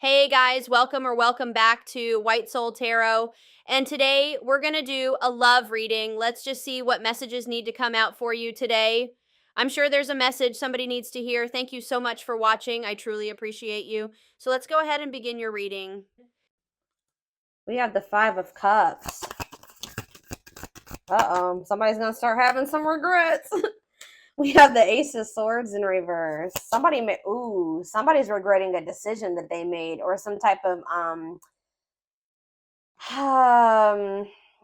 Hey guys, welcome back to White Soul Tarot. And today we're going to do a love reading. Let's just see what messages need to come out for you today. I'm sure there's a message somebody needs to hear. Thank you so much for watching. I truly appreciate you. So let's go ahead and begin your reading. We have the Five of Cups. Uh-oh, somebody's going to start having some regrets. We have the Ace of Swords in reverse. Somebody's regretting a decision that they made, or some type of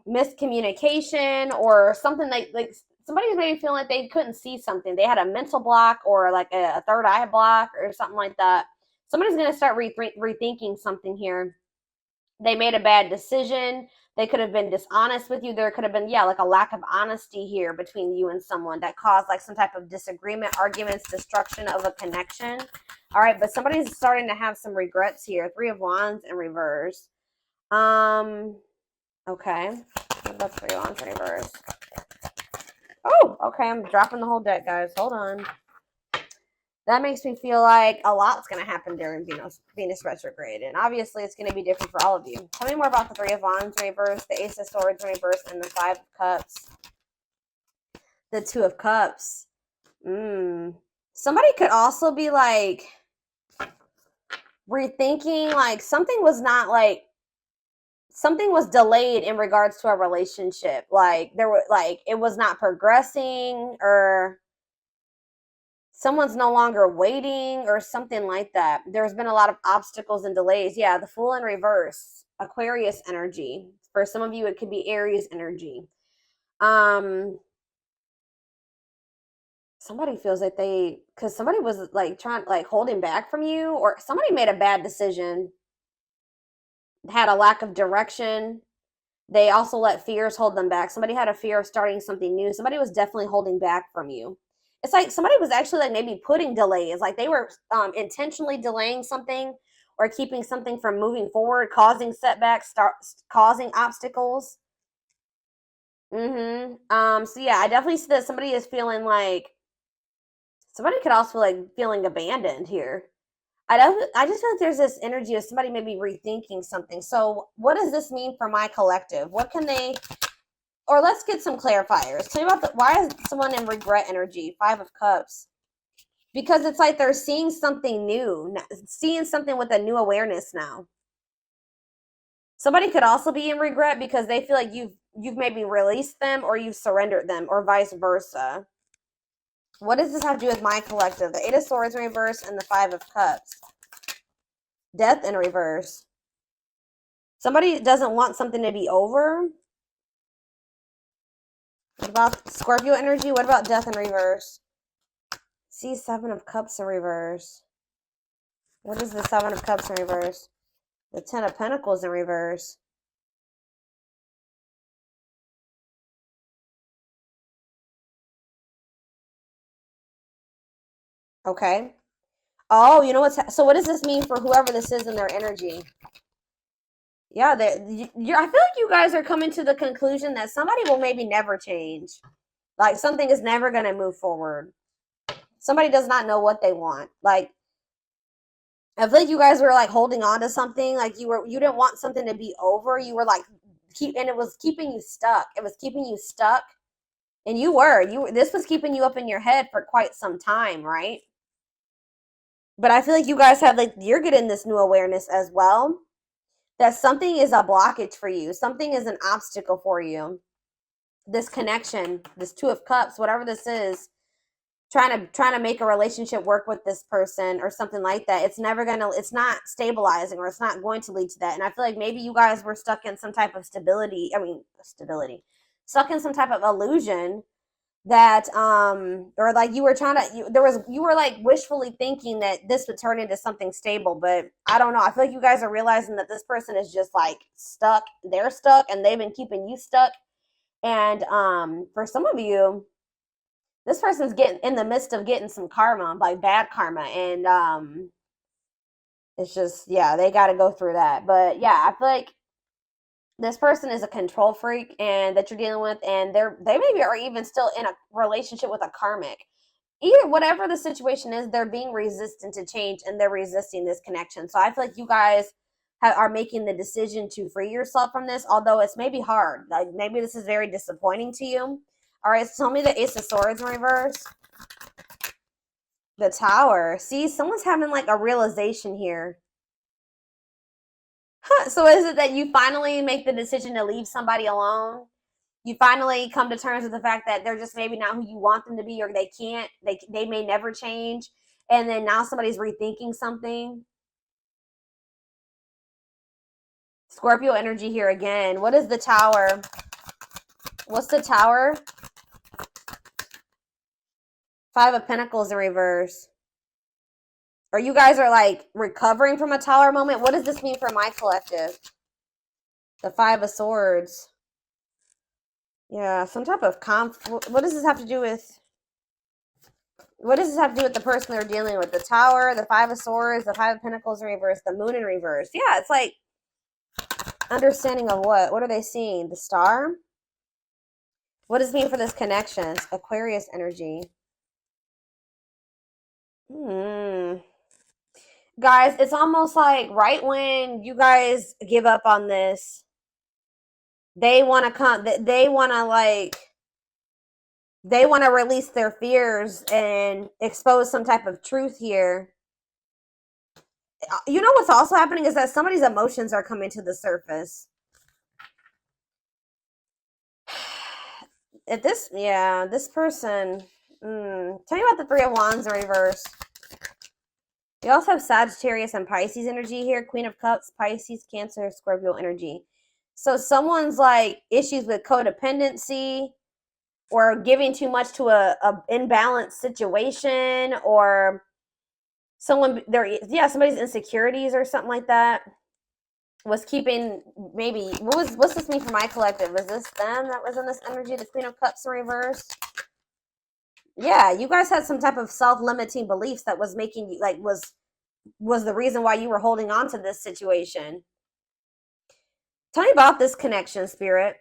miscommunication, or something like somebody's maybe feeling like they couldn't see something. They had a mental block, or like a third eye block, or something like that. Somebody's going to start rethinking something here. They made a bad decision. They could have been dishonest with you. There could have been, like a lack of honesty here between you and someone that caused like some type of disagreement, arguments, destruction of a connection. All right, but somebody's starting to have some regrets here. Three of Wands in reverse. Okay. What about Three of Wands in reverse? Oh, okay. I'm dropping the whole deck, guys. Hold on. That makes me feel like a lot's going to happen during Venus retrograde. And obviously, it's going to be different for all of you. Tell me more about the Three of Wands in reverse, the Ace of Swords in reverse, and the Five of Cups. The Two of Cups. Somebody could also be like rethinking, like something was delayed in regards to a relationship. Like it was not progressing, or someone's no longer waiting, or something like that. There's been a lot of obstacles and delays. Yeah, the Fool in reverse, Aquarius energy. For some of you, it could be Aries energy. Somebody feels like because somebody was like holding back from you, or somebody made a bad decision, had a lack of direction. They also let fears hold them back. Somebody had a fear of starting something new. Somebody was definitely holding back from you. It's like somebody was actually like maybe putting delays, like they were intentionally delaying something or keeping something from moving forward, causing setbacks, causing obstacles. So yeah, I definitely see that somebody is feeling like somebody could also like feeling abandoned here. I just feel like there's this energy of somebody maybe rethinking something. So what does this mean for my collective? What can they, or let's get some clarifiers. Tell me about why is someone in regret energy? Five of Cups. Because it's like they're seeing something new, seeing something with a new awareness now. Somebody could also be in regret because they feel like you've maybe released them, or you've surrendered them, or vice versa. What does this have to do with my collective? The Eight of Swords in reverse and the Five of Cups. Death in reverse. Somebody doesn't want something to be over. What about Scorpio energy? What about death in reverse? See, Seven of Cups in reverse. What is the Seven of Cups in reverse? The Ten of Pentacles in reverse. Okay. Oh, you know so what does this mean for whoever this is in their energy? Yeah, I feel like you guys are coming to the conclusion that somebody will maybe never change. Like something is never going to move forward. Somebody does not know what they want. Like, I feel like you guys were like holding on to something. Like you didn't want something to be over. You were like and it was keeping you stuck. It was keeping you stuck. And this was keeping you up in your head for quite some time, right? But I feel like you guys have you're getting this new awareness as well, that something is a blockage for you. Something is an obstacle for you. This connection, this Two of Cups, whatever this is, trying to make a relationship work with this person or something like that. It's not stabilizing, or it's not going to lead to that. And I feel like maybe you guys were stuck in some type of stuck in some type of illusion that or like you were like wishfully thinking that this would turn into something stable. But I don't know, I feel like you guys are realizing that this person is just like stuck. They're stuck and they've been keeping you stuck. And for some of you, this person's getting in the midst of getting some karma, like bad karma. And it's just, yeah, they got to go through that. But yeah, I feel like this person is a control freak and that you're dealing with, and they maybe are even still in a relationship with a karmic. either whatever the situation is, they're being resistant to change and they're resisting this connection. So I feel like you guys are making the decision to free yourself from this, although it's maybe hard. Like maybe this is very disappointing to you. All right, so tell me the Ace of Swords in reverse. The Tower. See, someone's having like a realization here. So is it that you finally make the decision to leave somebody alone? You finally come to terms with the fact that they're just maybe not who you want them to be, or they may never change, and then now somebody's rethinking something. Scorpio energy here again. What is the Tower? What's the Tower? Five of Pentacles in reverse. Or you guys are like recovering from a Tower moment. What does this mean for my collective? The Five of Swords. Yeah, some type of conflict. What does this have to do with? What does this have to do with the person they're dealing with? The Tower, the Five of Swords, the Five of Pentacles in reverse, the Moon in reverse. Yeah, it's like understanding of what? What are they seeing? The Star? What does it mean for this connection? Aquarius energy. Guys, it's almost like right when you guys give up on this, they want to come, they want to release their fears and expose some type of truth here. You know what's also happening is that somebody's emotions are coming to the surface. If this, yeah, this person, tell me about the Three of Wands in reverse. We also have Sagittarius and Pisces energy here. Queen of Cups, Pisces, Cancer, Scorpio energy. So someone's like issues with codependency or giving too much to a imbalanced situation, or somebody's insecurities or something like that was keeping, maybe, what's this mean for my collective? Was this them that was in this energy? The Queen of Cups in reverse? Yeah, you guys had some type of self-limiting beliefs that was making you, like, was the reason why you were holding on to this situation. Tell me about this connection, Spirit.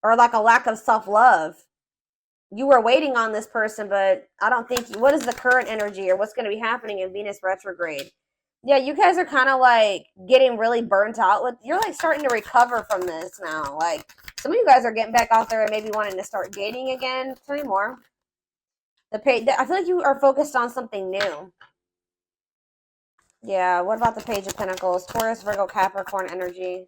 Or like a lack of self-love. You were waiting on this person, but I don't think, what is the current energy or what's going to be happening in Venus retrograde? Yeah, you guys are kind of like getting really burnt out with, you're like starting to recover from this now. Like some of you guys are getting back out there and maybe wanting to start dating again. Tell me more. I feel like you are focused on something new. Yeah, what about the Page of Pentacles? Taurus, Virgo, Capricorn energy.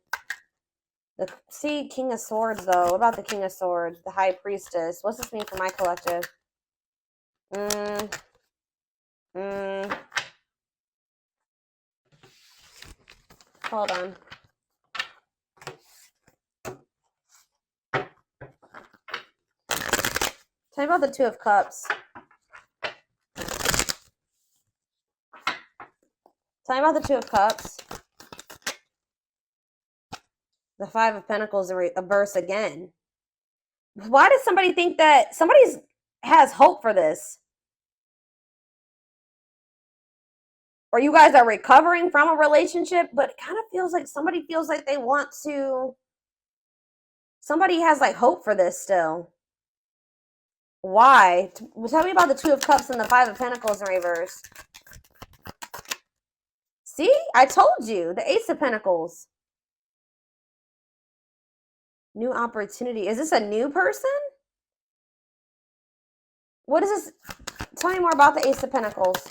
See, King of Swords, though. What about the King of Swords? The High Priestess. What's this mean for my collective? Hold on. Tell me about the Two of Cups. Tell me about the Two of Cups. The Five of Pentacles in reverse again. Why does somebody think that somebody has hope for this? Or you guys are recovering from a relationship, but it kind of feels like somebody feels like they want to. Somebody has like hope for this still. Why? Tell me about the Two of Cups and the Five of Pentacles in reverse. See? I told you. The Ace of Pentacles. New opportunity. Is this a new person? What is this? Tell me more about the Ace of Pentacles.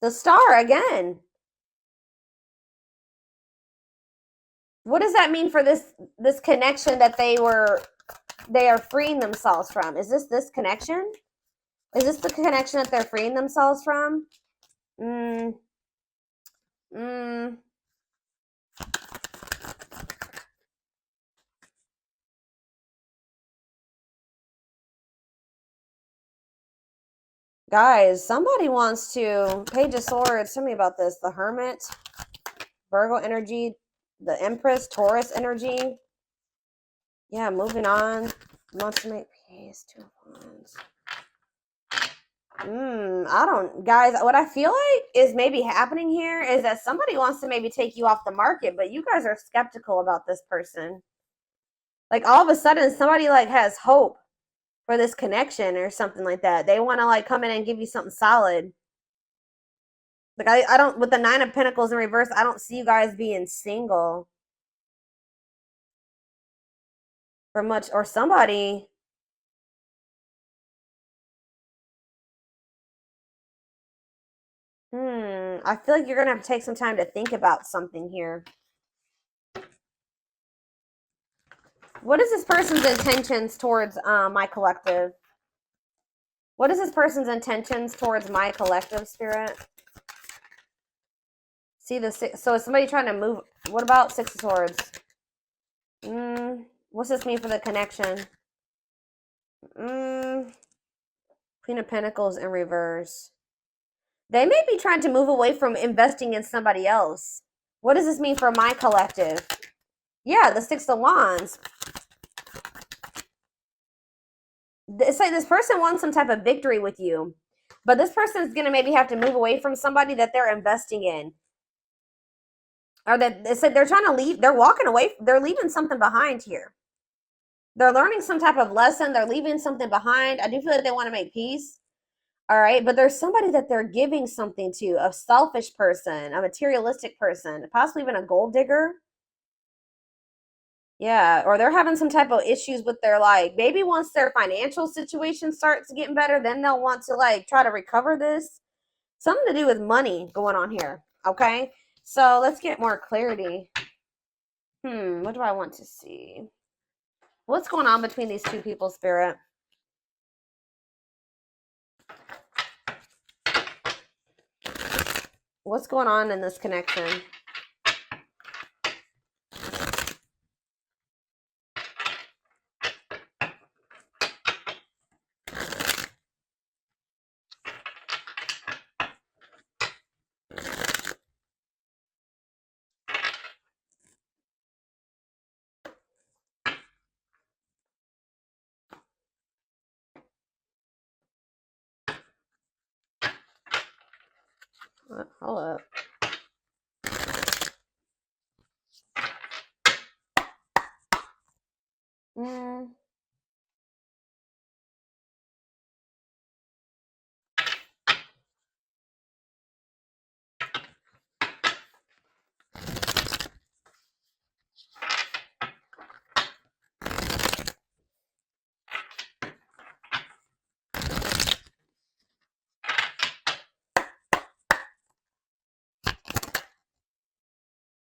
The Star again. What does that mean for this connection that they are freeing themselves from? Is this connection? Is this the connection that they're freeing themselves from? Guys, somebody wants to. Page of Swords. Tell me about this. The Hermit. Virgo energy. The Empress. Taurus energy. Yeah, moving on. Wants to make peace. Two of Wands. I don't, guys, what I feel like is maybe happening here is that somebody wants to maybe take you off the market, but you guys are skeptical about this person. Like all of a sudden somebody like has hope for this connection or something like that. They want to like come in and give you something solid. Like I don't, with the 9 of Pentacles in reverse, I don't see you guys being single for much, or somebody. I feel like you're gonna have to take some time to think about something here. What is this person's intentions towards my collective? What is this person's intentions towards my collective, Spirit? See the six, so is somebody trying to move? What about 6 of Swords? What's this mean for the connection? Queen of Pentacles in reverse. They may be trying to move away from investing in somebody else. What does this mean for my collective? Yeah, the 6 of Wands. It's like this person wants some type of victory with you, but this person is going to maybe have to move away from somebody that they're investing in. Or that it's like they're trying to leave, they're walking away, they're leaving something behind here. They're learning some type of lesson, they're leaving something behind. I do feel like they want to make peace. All right, but there's somebody that they're giving something to, a selfish person, a materialistic person, possibly even a gold digger. Yeah, or they're having some type of issues with their, like, maybe once their financial situation starts getting better, then they'll want to like try to recover this. Something to do with money going on here. Okay, so let's get more clarity. What do I want to see? What's going on between these two people, Spirit? What's going on in this connection? Hold up.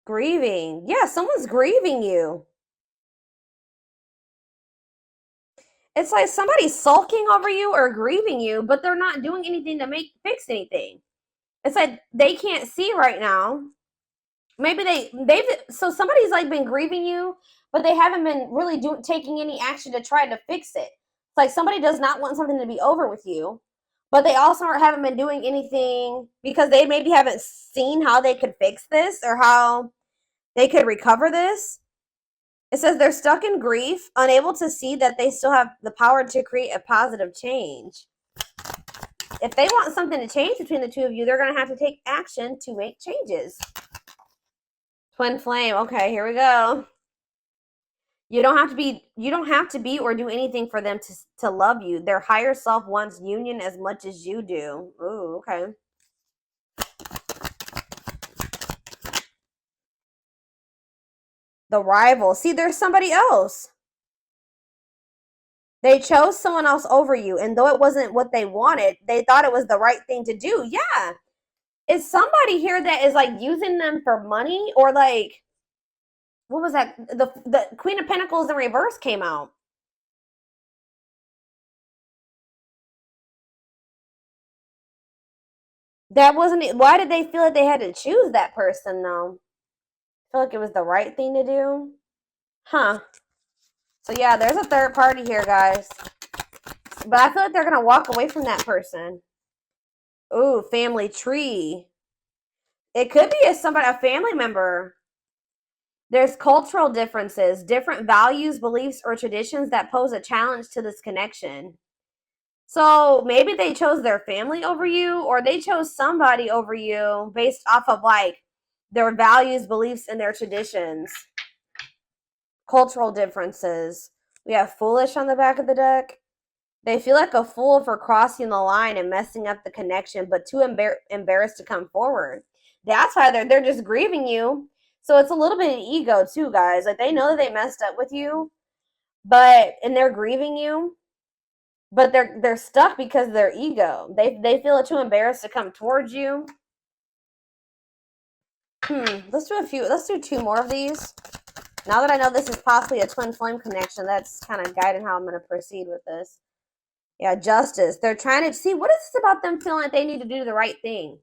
Grieving. Yeah, someone's grieving you. It's like somebody's sulking over you or grieving you, but they're not doing anything to fix anything. It's like they can't see right now. Maybe so somebody's like been grieving you, but they haven't been really taking any action to try to fix it. It's like somebody does not want something to be over with you, but they also haven't been doing anything because they maybe haven't seen how they could fix this or how they could recover this. It says they're stuck in grief, unable to see that they still have the power to create a positive change. If they want something to change between the two of you, they're going to have to take action to make changes. Twin flame. Okay, here we go. You don't have to be or do anything for them to love you. Their higher self wants union as much as you do. Ooh, okay. The rival. See, there's somebody else. They chose someone else over you, and though it wasn't what they wanted, they thought it was the right thing to do. Yeah. Is somebody here that is like using them for money, or like, what was that? The Queen of Pentacles in reverse came out. That wasn't it. Why did they feel like they had to choose that person though? I feel like it was the right thing to do. Huh. So yeah, there's a third party here, guys. But I feel like they're gonna walk away from that person. Ooh, family tree. It could be a family member. There's cultural differences, different values, beliefs, or traditions that pose a challenge to this connection. So maybe they chose their family over you, or they chose somebody over you based off of like their values, beliefs, and their traditions. Cultural differences. We have foolish on the back of the deck. They feel like a fool for crossing the line and messing up the connection, but too embarrassed to come forward. That's why they're just grieving you. So it's a little bit of ego too, guys. Like they know that they messed up with you, and they're grieving you, but they're stuck because of their ego. They feel too embarrassed to come towards you. Let's do two more of these. Now that I know this is possibly a twin flame connection, that's kind of guiding how I'm going to proceed with this. Yeah, justice. They're trying to see, what is this about them feeling like they need to do the right thing?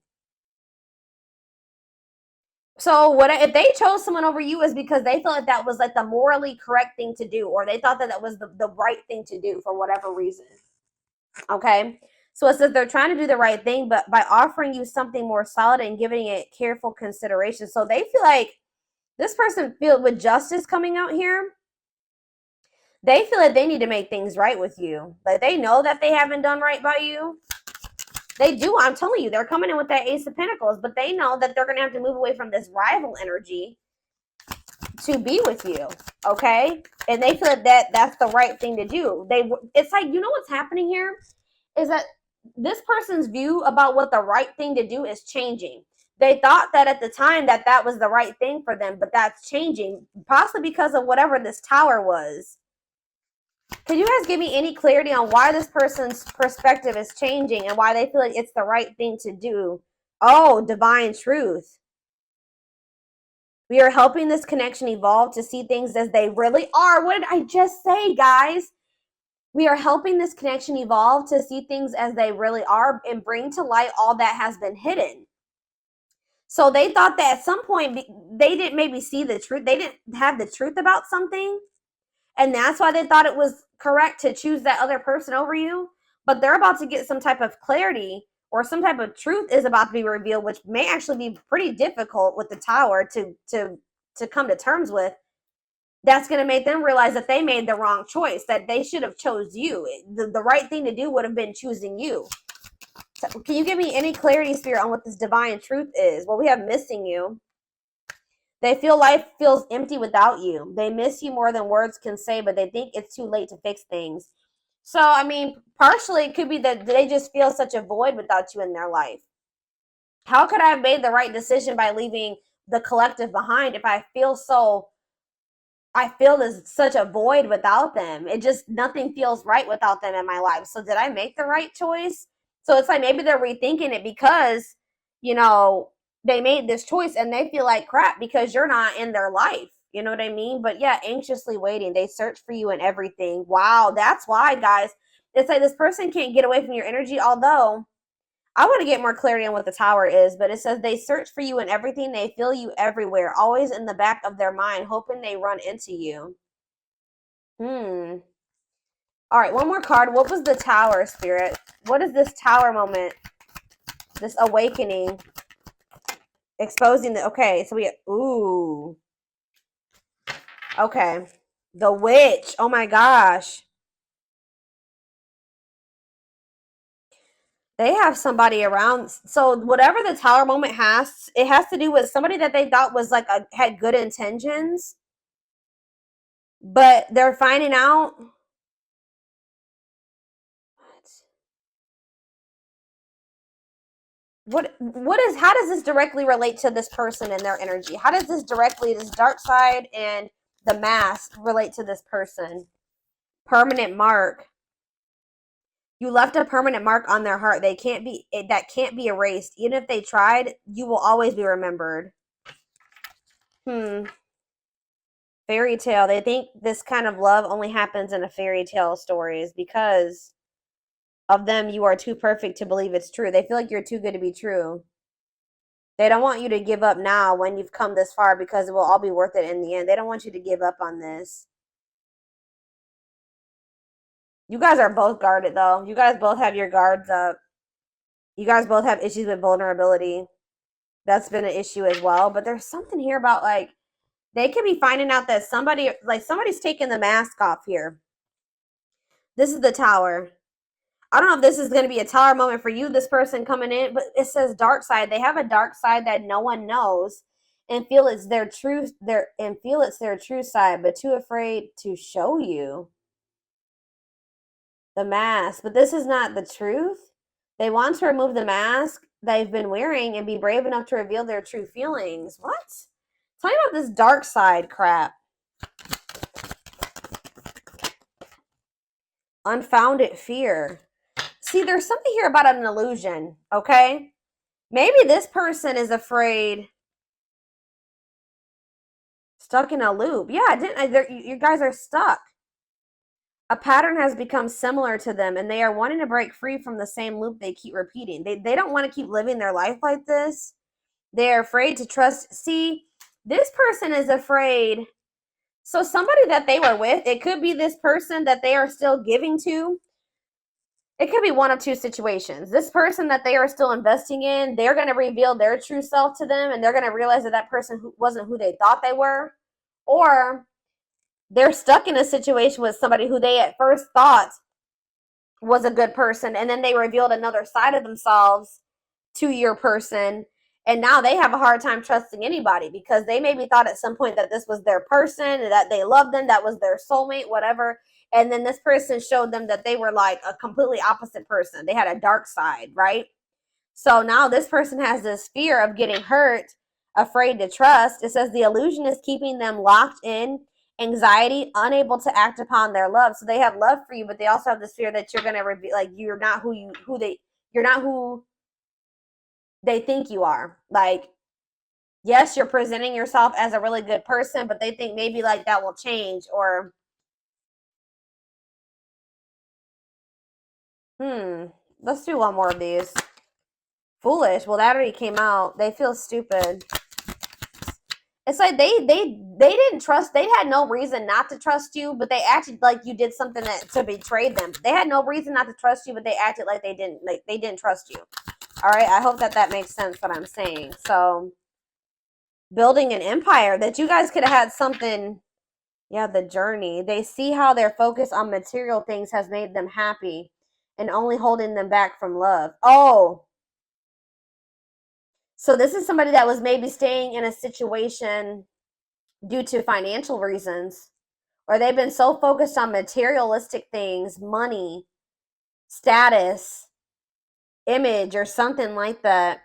So if they chose someone over you is because they felt like that was like the morally correct thing to do, or they thought that that was the right thing to do for whatever reason. Okay? So it says they're trying to do the right thing, but by offering you something more solid and giving it careful consideration. So they feel like this person feel with justice coming out here, they feel like they need to make things right with you. Like they know that they haven't done right by you. They do. I'm telling you, they're coming in with that Ace of Pentacles, but they know that they're going to have to move away from this rival energy to be with you. Okay? And they feel that that's the right thing to do. It's like, you know what's happening here? Is that this person's view about what the right thing to do is changing. They thought that at the time that was the right thing for them, but that's changing, possibly because of whatever this tower was. Can you guys give me any clarity on why this person's perspective is changing and why they feel like it's the right thing to do? Oh, divine truth. We are helping this connection evolve to see things as they really are. What did I just say, guys? We are helping this connection evolve to see things as they really are and bring to light all that has been hidden. So they thought that at some point they didn't maybe see the truth. They didn't have the truth about something. And that's why they thought it was correct to choose that other person over you. But they're about to get some type of clarity, or some type of truth is about to be revealed, which may actually be pretty difficult with the tower to come to terms with. That's going to make them realize that they made the wrong choice, that they should have chose you. The right thing to do would have been choosing you. So can you give me any clarity, Spirit, on what this divine truth is? Well, we have missing you. They feel life feels empty without you. They miss you more than words can say, but they think it's too late to fix things. So, I mean, partially it could be that they just feel such a void without you in their life. How could I have made the right decision by leaving the collective behind if I feel there's such a void without them? It just, nothing feels right without them in my life. So did I make the right choice? So it's like maybe they're rethinking it because, they made this choice and they feel like crap because you're not in their life. You know what I mean? But yeah, anxiously waiting. They search for you in everything. Wow, that's why, guys. It's like this person can't get away from your energy, although I want to get more clarity on what the tower is, but it says they search for you in everything. They feel you everywhere, always in the back of their mind, hoping they run into you. All right, one more card. What was the tower, Spirit? What is this tower moment? This awakening. Exposing the, okay, so ooh. Okay. The witch. Oh my gosh. They have somebody around. So whatever the tower moment has, it has to do with somebody that they thought was like had good intentions, but they're finding out. How does this directly relate to this person and their energy? How does this dark side and the mask relate to this person? Permanent mark. You left a permanent mark on their heart. That can't be erased. Even if they tried, you will always be remembered. Fairy tale. They think this kind of love only happens in a fairy tale stories because of them. You are too perfect to believe it's true. They feel like you're too good to be true. They don't want you to give up now when you've come this far because it will all be worth it in the end. They don't want you to give up on this. You guys are both guarded, though. You guys both have your guards up. You guys both have issues with vulnerability. That's been an issue as well. But there's something here about, like, they could be finding out that somebody's taking the mask off here. This is the tower. I don't know if this is going to be a tower moment for you, this person coming in, but it says dark side. They have a dark side that no one knows and feel it's their true side, but too afraid to show you. The mask. But this is not the truth. They want to remove the mask they've been wearing and be brave enough to reveal their true feelings. What? Tell me about this dark side crap. Unfounded fear. See, there's something here about an illusion, okay? Maybe this person is afraid. Stuck in a loop. Yeah, you guys are stuck. A pattern has become similar to them, and they are wanting to break free from the same loop they keep repeating. They don't want to keep living their life like this. They're afraid to trust. See, this person is afraid. So somebody that they were with, it could be this person that they are still giving to. It could be one of two situations. This person that they are still investing in, they're going to reveal their true self to them, and they're going to realize that that person wasn't who they thought they were. Or they're stuck in a situation with somebody who they at first thought was a good person, and then they revealed another side of themselves to your person, and now they have a hard time trusting anybody because they maybe thought at some point that this was their person and that they loved them, that was their soulmate, whatever, and then this person showed them that they were like a completely opposite person. They had a dark side, right? So now this person has this fear of getting hurt, afraid to trust. It says the illusion is keeping them locked in anxiety, unable to act upon their love. So they have love for you, but they also have this fear that you're going to reveal, like, you're not you're not who they think you are. Like, yes, you're presenting yourself as a really good person, but they think maybe like that will change. Or let's do one more of these. Foolish. Well, that already came out. They feel stupid. It's like they didn't trust. They had no reason not to trust you, but they acted like you did something to betray them. They had no reason not to trust you, but they acted like they didn't trust you. All right, I hope that makes sense what I'm saying. So, building an empire, that you guys could have had something. Yeah, the journey. They see how their focus on material things has made them happy and only holding them back from love. Oh, so this is somebody that was maybe staying in a situation due to financial reasons, or they've been so focused on materialistic things, money, status, image, or something like that,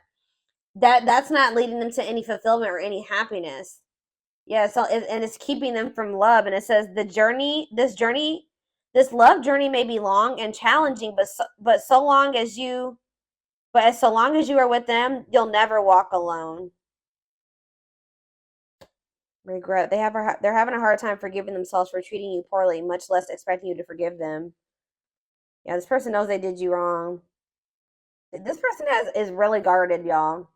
that's not leading them to any fulfillment or any happiness. Yeah, so and it's keeping them from love. And it says this love journey may be long and challenging, but so long as you are with them, you'll never walk alone. Regret. They're having a hard time forgiving themselves for treating you poorly, much less expecting you to forgive them. Yeah, this person knows they did you wrong. This person is really guarded, y'all.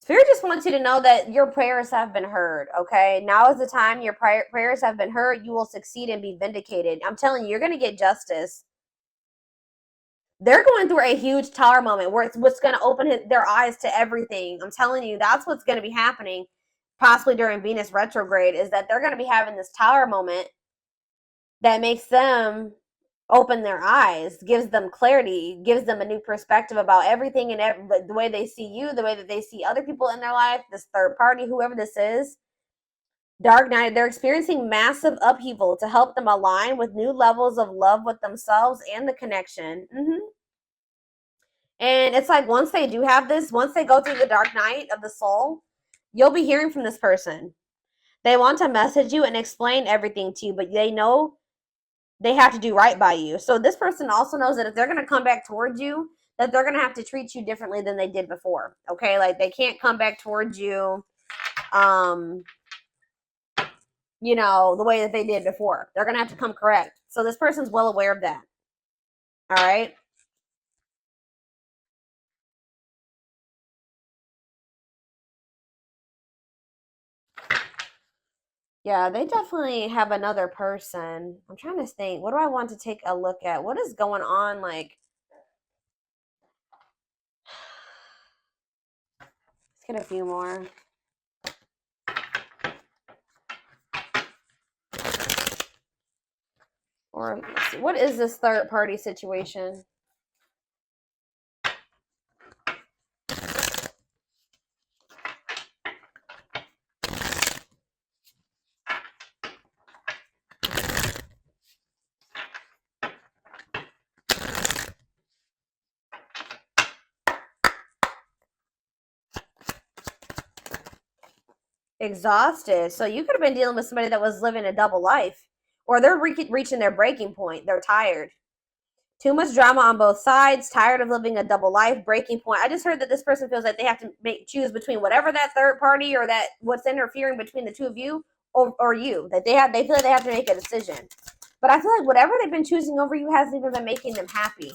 Spirit just wants you to know that your prayers have been heard, okay? Now is the time your prayers have been heard. You will succeed and be vindicated. I'm telling you, you're going to get justice. They're going through a huge tower moment where it's what's going to open their eyes to everything. I'm telling you, that's what's going to be happening possibly during Venus retrograde, is that they're going to be having this tower moment that makes them open their eyes, gives them clarity, gives them a new perspective about everything and the way they see you, the way that they see other people in their life, this third party, whoever this is. Dark night, they're experiencing massive upheaval to help them align with new levels of love with themselves and the connection. And it's like once they do have this, once they go through the dark night of the soul, you'll be hearing from this person. They want to message you and explain everything to you, but they know they have to do right by you. So this person also knows that if they're going to come back towards you, that they're going to have to treat you differently than they did before. Okay? Like they can't come back towards you the way that they did before. They're going to have to come correct. So this person's well aware of that. All right? Yeah, they definitely have another person. I'm trying to think. What do I want to take a look at? What is going on? Like, let's get a few more. Or let's see, what is this third party situation? Exhausted. So you could have been dealing with somebody that was living a double life, or they're reaching their breaking point. They're tired. Too much drama on both sides, tired of living a double life, breaking point. I just heard that this person feels like they have to choose between whatever that third party or that what's interfering between the two of you or you. That they feel like they have to make a decision. But I feel like whatever they've been choosing over you hasn't even been making them happy.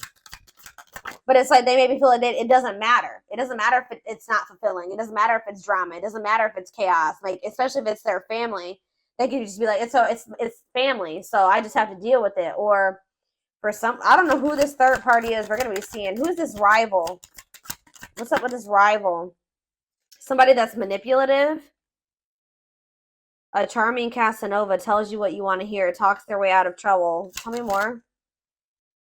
But it's like they maybe feel like it doesn't matter. It doesn't matter if it's not fulfilling. It doesn't matter if it's drama. It doesn't matter if it's chaos. Like, especially if it's their family, they could just be like, it's family, so I just have to deal with it. Or for some, I don't know who this third party is. We're gonna be seeing who's this rival. What's up with this rival? Somebody that's manipulative. A charming Casanova tells you what you want to hear. Talks their way out of trouble. Tell me more.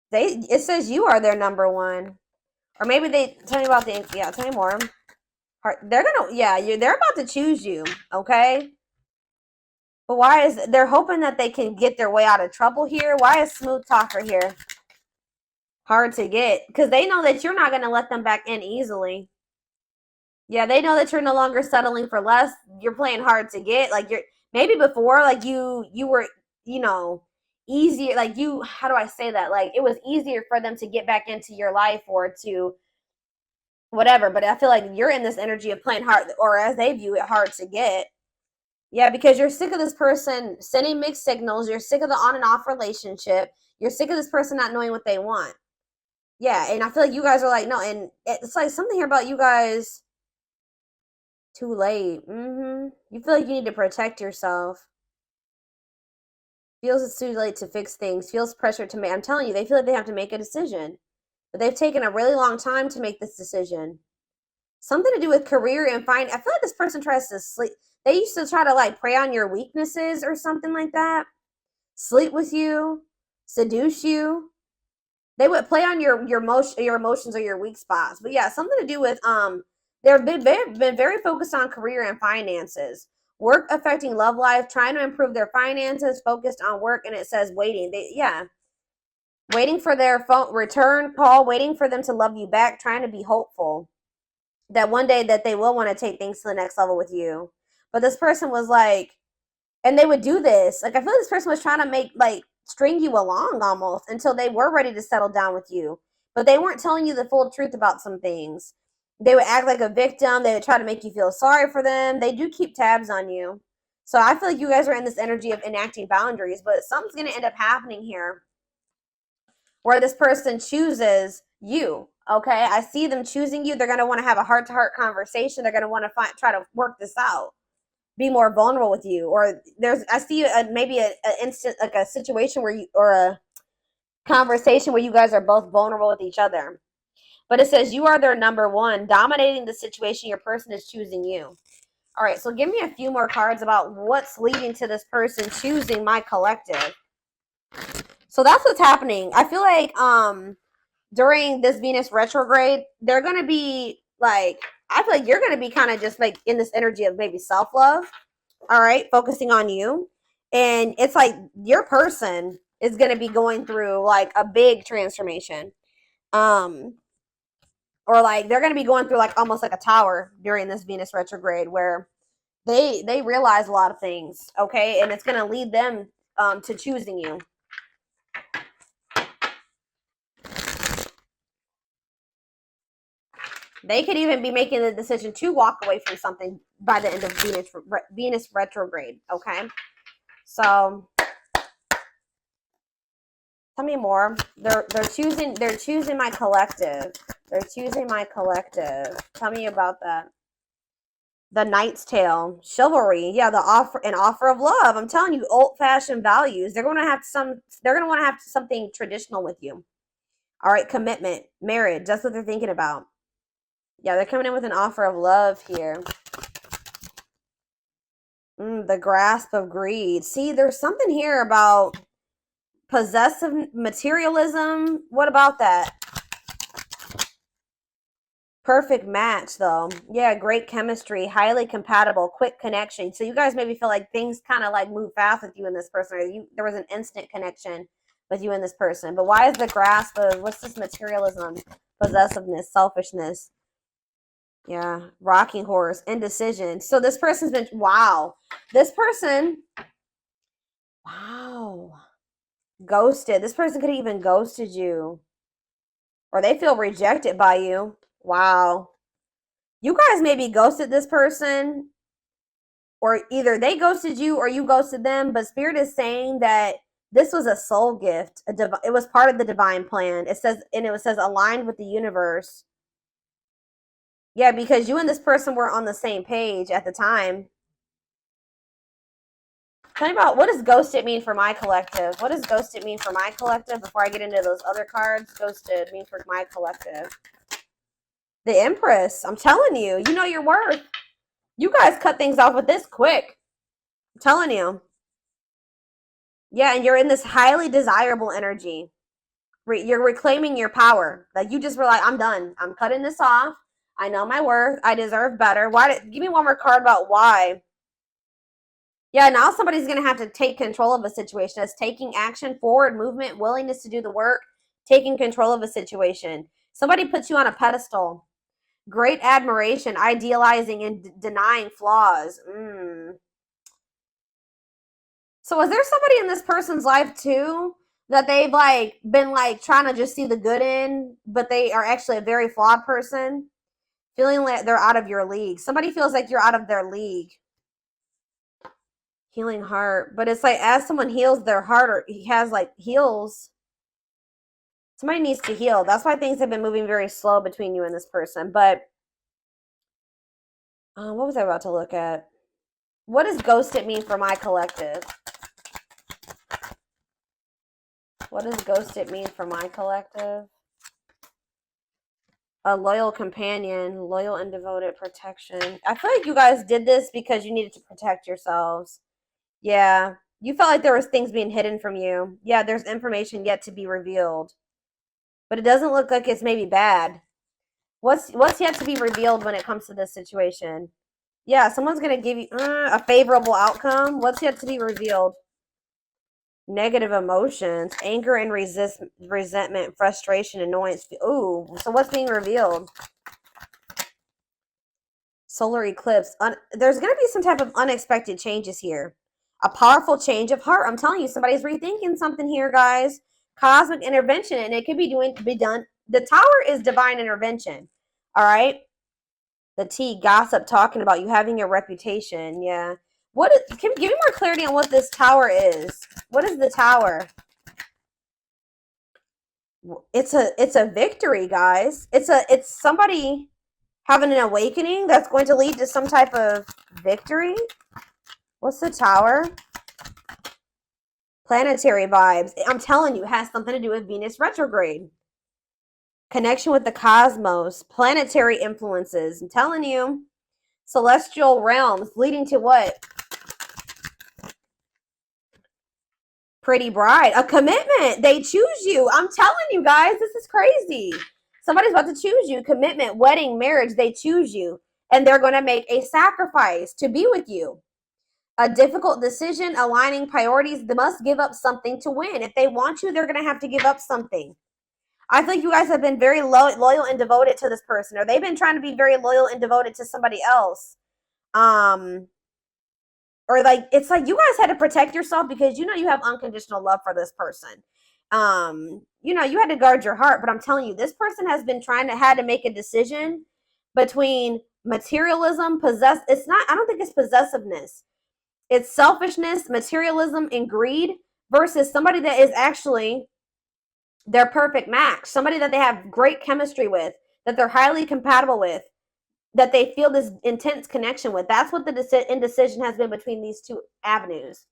It says you are their number one. Or maybe they tell me about tell me more. They're about to choose you, okay? But why they're hoping that they can get their way out of trouble here? Why is Smooth Talker here? Hard to get. Because they know that you're not going to let them back in easily. Yeah, they know that you're no longer settling for less. You're playing hard to get. Like, maybe before, like, you were, easier, like, how do I say that? Like, it was easier for them to get back into your life or to whatever. But I feel like you're in this energy of playing hard, or as they view it, hard to get. Yeah, because you're sick of this person sending mixed signals. You're sick of the on and off relationship. You're sick of this person not knowing what they want. Yeah, and I feel like you guys are like, no, and it's like something here about you guys. Too late. You feel like you need to protect yourself. Feels it's too late to fix things. Feels pressure to make. I'm telling you, they feel like they have to make a decision. But they've taken a really long time to make this decision. Something to do with career and I feel like this person tries to sleep. They used to try to like prey on your weaknesses or something like that. Sleep with you. Seduce you. They would play on your emotions or your weak spots. But yeah, something to do with they've been very focused on career and finances. Work affecting love life, trying to improve their finances, focused on work, and it says waiting. Waiting for their phone return call, waiting for them to love you back, trying to be hopeful that one day that they will want to take things to the next level with you. But this person was like, and they would do this. Like, I feel like this person was trying to make, like, string you along almost until they were ready to settle down with you. But they weren't telling you the full truth about some things. They would act like a victim. They would try to make you feel sorry for them. They do keep tabs on you. So I feel like you guys are in this energy of enacting boundaries, but something's going to end up happening here where this person chooses you. Okay, I see them choosing you. They're going to want to have a heart-to-heart conversation. They're going to want to try to work this out, be more vulnerable with you. Or I see maybe an instant, like a situation where or a conversation where you guys are both vulnerable with each other. But it says you are their number one, dominating the situation. Your person is choosing you. All right, so give me a few more cards about what's leading to this person choosing my collective. So that's what's happening. I feel like during this Venus retrograde, they're going to be like, I feel like you're going to be kind of just like in this energy of maybe self-love. All right, focusing on you. And it's like your person is going to be going through like a big transformation. Or like they're going to be going through like almost like a tower during this Venus retrograde where they realize a lot of things, okay? And it's going to lead them to choosing you. They could even be making the decision to walk away from something by the end of Venus retrograde, okay? So tell me more. They're choosing my collective. They're choosing my collective. Tell me about that. The Knight's Tale, chivalry. Yeah, an offer of love. I'm telling you, old-fashioned values. They're going to want to have something traditional with you. All right, commitment, marriage. That's what they're thinking about. Yeah, they're coming in with an offer of love here. The grasp of greed. See, there's something here about possessive materialism. What about that? Perfect match, though. Yeah, great chemistry, highly compatible, quick connection. So you guys maybe feel like things kind of like move fast with you and this person, or there was an instant connection with you and this person. But why is the grasp of, what's this materialism, possessiveness, selfishness? Yeah, rocking horse, indecision. So this person's been, wow. This person, wow. Ghosted. This person could have even ghosted you. Or they feel rejected by you. Wow. You guys maybe ghosted this person, or either they ghosted you or you ghosted them, but Spirit is saying that this was a soul gift. It was part of the divine plan. It says, and it says aligned with the universe. Yeah, because you and this person were on the same page at the time. Tell me about, what does ghosted mean for my collective? What does ghosted mean for my collective before I get into those other cards? Ghosted means for my collective. The Empress. I'm telling you, you know your worth. You guys cut things off with this quick. I'm telling you. Yeah, and you're in this highly desirable energy. You're reclaiming your power. Like you just were like, I'm done. I'm cutting this off. I know my worth. I deserve better. Give me one more card about why. Yeah, now somebody's going to have to take control of a situation. It's taking action, forward movement, willingness to do the work, taking control of a situation. Somebody puts you on a pedestal. Great admiration, idealizing and denying flaws. So is there somebody in this person's life too that they've like been like trying to just see the good in, but they are actually a very flawed person? Feeling like they're out of your league. Somebody feels like you're out of their league. Healing heart. But it's like as someone heals their heart, or he has like heals, somebody needs to heal. That's why things have been moving very slow between you and this person. But what was I about to look at? What does ghosted mean for my collective? What does ghosted mean for my collective? A loyal companion, loyal and devoted protection. I feel like you guys did this because you needed to protect yourselves. Yeah. You felt like there was things being hidden from you. Yeah, there's information yet to be revealed. But it doesn't look like it's maybe bad. What's yet to be revealed when it comes to this situation? Yeah, someone's going to give you a favorable outcome. What's yet to be revealed? Negative emotions, anger and resentment, frustration, annoyance. Ooh, so what's being revealed? Solar eclipse. There's going to be some type of unexpected changes here. A powerful change of heart. I'm telling you, somebody's rethinking something here, guys. Cosmic intervention, and it could be done. The Tower is divine intervention. All right. The T, gossip, talking about you having a reputation. Yeah. Give me more clarity on what this Tower is. What is the Tower? It's a victory, guys. It's somebody having an awakening that's going to lead to some type of victory. What's the Tower? Planetary vibes. I'm telling you, it has something to do with Venus retrograde. Connection with the cosmos. Planetary influences. I'm telling you. Celestial realms leading to what? Pretty bride. A commitment. They choose you. I'm telling you guys, this is crazy. Somebody's about to choose you. Commitment, wedding, marriage. They choose you. And they're going to make a sacrifice to be with you. A difficult decision, aligning priorities. They must give up something to win. If they want you, they're going to have to give up something. I think you guys have been very loyal and devoted to this person, or they've been trying to be very loyal and devoted to somebody else. Or like, it's like you guys had to protect yourself because you know you have unconditional love for this person. You know, you had to guard your heart, but I'm telling you, this person has been had to make a decision between materialism, I don't think it's possessiveness. It's selfishness, materialism, and greed versus somebody that is actually their perfect match, somebody that they have great chemistry with, that they're highly compatible with, that they feel this intense connection with. That's what the indecision has been between these two avenues.